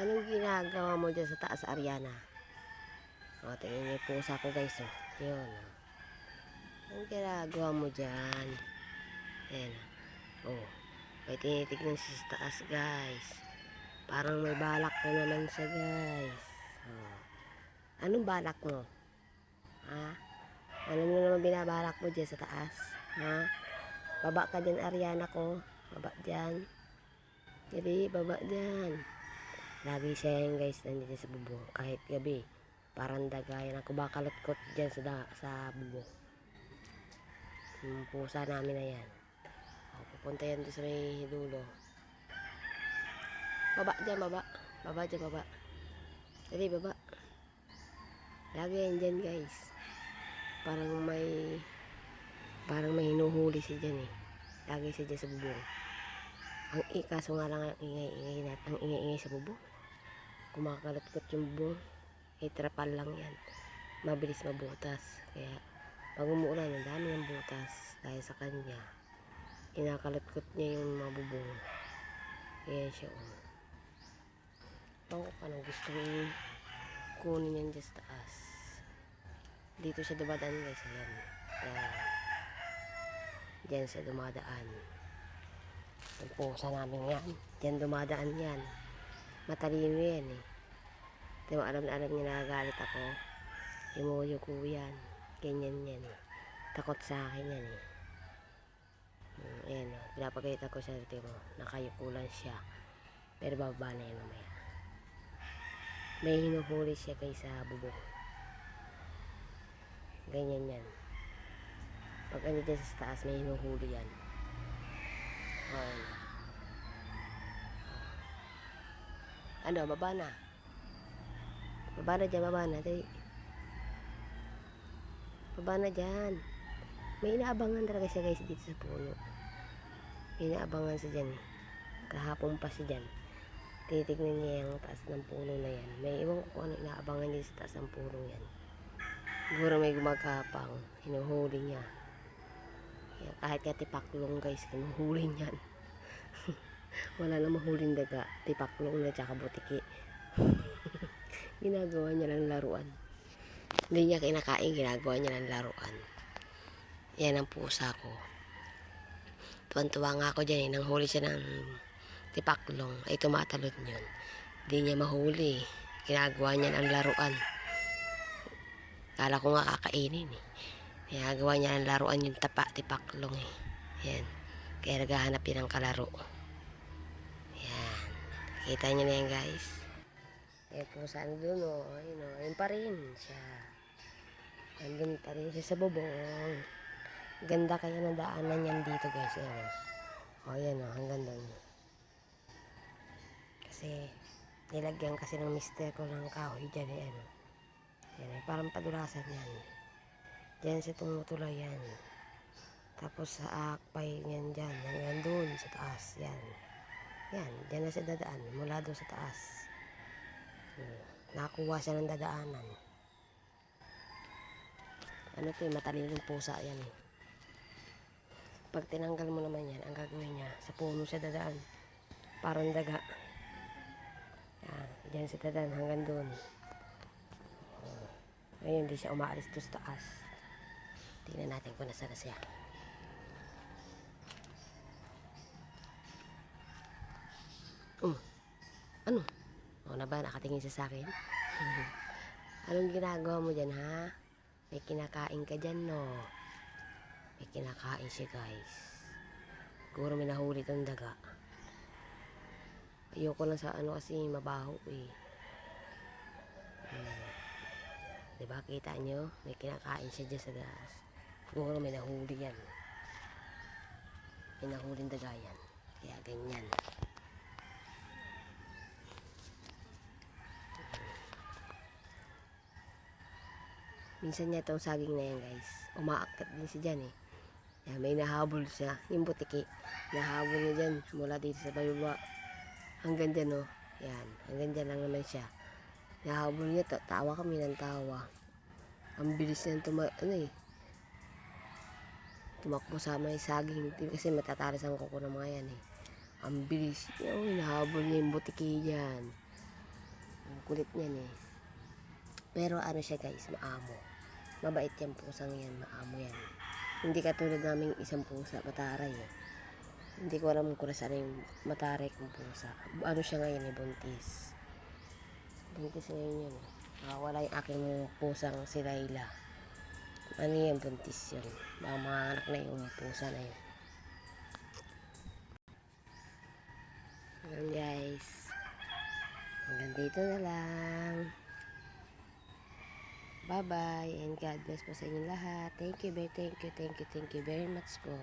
Anong ginagawa mo dyan sa taas, Ariana? O, tingnan niyo yung pusa ko, guys. O, yun. O. Anong ginagawa mo dyan? Ayan. O, may tinitignan siya sa taas, guys. Parang may balak na naman siya, guys. O. Anong balak mo? Ha? Ano mo naman binabalak mo dyan sa taas? Ha? Baba ka dyan, Ariana ko. Baba dyan. Gabi, baba dyan. Lagi siya yan, guys, nandito sa bubong. Kahit gabi, parang dagayan ako bakalutkot dyan sa bubong. Yung pusa namin na yan. O, pupunta yan doon sa may dulo. Baba dyan, baba. Baba dyan, baba. Dali, baba. Lagi yan dyan, guys. Parang may hinuhuli siya dyan eh. Lagi siya dyan sa bubong. Kaso nga lang ang ingay-ingay sa bubong. Kumakalutkot yung bubong. Trapal lang yan. Mabilis mabutas. Kaya pag umuulan, ang dami ng butas dahil sa kanya. Kinakalutkot niya yung mga bubong. Ayan siya. Ewan ko anong gusto yung kunin yan dyan sa taas. Dito siya dumadaan, guys. Ayan. Ayan. Diyan siya dumadaan. Ang pusa namin yan. Diyan dumadaan yan. Matalino yan eh. Diba alam na alam niya nagagalit ako. Imuyo ko yan. Ganyan yan eh. Takot sa akin yan eh. Ayan o. Pinapagayita ko siya dito mo. Nakayukulan siya. Pero bababa na yan mamaya. May hinuhuli siya kay sa bubong. Ganyan yan. Pag ano dyan sa taas may hinuhuli yan. Ayan. Ano, baba na. Baba na dyan, baba na. Dali. Baba na dyan. May inaabangan talaga siya, guys, dito sa puno. May inaabangan siya dyan eh. Kahapon pa siya dyan. Titignan niya yung taas ng puno na yan. May iwan ko kung ano inaabangan niya sa taas ng puno yan. Siguro may gumagapang. Hinuhuli niya. Yan, kahit nga tipaklong, guys, hinuhuli niyan. Wala na mahuling daga. Tipaklong na tsaka butiki. Ginagawa niya lang laruan. Hindi niya kinakain, ginagawa niya lang laruan. Yan ang pusa ko. Tuwan-tuwa nga ako dyan eh. Nang huli siya ng tipaklong, ay tumatalon yun. Hindi niya mahuli. Ginagawa niya ng laruan. Kala ko nga kakainin eh. Ginagawa niya ng laruan yung tipaklong eh. Yan. Kaya naghahanap yun ng kalaro. Yan. Kita niyo na yan, guys. Eh, pusa doon o. Ayun o. Ayun pa rin siya. Andun pa rin siya sa bubong. Ganda kaya ng daanan yan dito, guys. Ayan o. O, yan o. Hanggang doon. Kasi, nilagyan kasi ng mister ko ng kahoy dyan eh. Ano. Yan eh. Parang padulasan yan. Diyan siya tumutulay yan. Tapos sa akpay yan dyan. Hanggang doon sa taas. Yan. Yan. Diyan na siya dadaan. Mula doon sa taas. Nakakuha siya ng dadaanan. Ano to eh, matalinong pusa yan eh. Pag tinanggal mo naman yan, ang gagawin niya, sa puno siya dadaan. Parang daga. Yan, dyan siya dadaan hanggang doon. Ngayon, hindi siya umaalis doon sa taas. Tingnan natin kung nasaan na siya. Ano? O na ba? Nakatingin siya sa akin? Anong ginagawa mo dyan, ha? May kinakain ka dyan, no? May kinakain siya, guys. Siguro may nahuli itong daga. Ayoko lang sa ano kasi mabaho, eh. Diba? Kita nyo? May kinakain siya dyan sa gas. Siguro may nahuli yan. May nahuling daga yan. Kaya ganyan. Minsan niya itong saging na yan, guys. Umaakyat din siya dyan eh. Yan, may nahabol siya. Yung butiki. Nahabol niya dyan. Mula dito sa bayuba. Hanggang dyan, oh. Yan. Hanggang dyan lang naman siya. Nahabol niya. Tawa kami ng tawa. Ang bilis niya tumakbo sa may saging. Kasi matatalas ang kuko ng mga yan eh. Ang bilis. Oh, nahabol niya yung butiki dyan. Ang kulit niyan eh. Pero ano siya guys, maamo. Mabait yan pusang yan, maamo yan. Hindi katulad naming isang pusa, mataray eh. Hindi ko alam kung saan yung mataray kong pusa. Ano siya ngayon eh, buntis. Buntis ngayon yun. Wala yung aking pusang si Layla. Ano yan, buntis yun. Baka mga anak na yung pusa na yun. Ayan guys. Hanggang dito na lang. Bye bye and God bless po sa inyong lahat. Thank you very much po.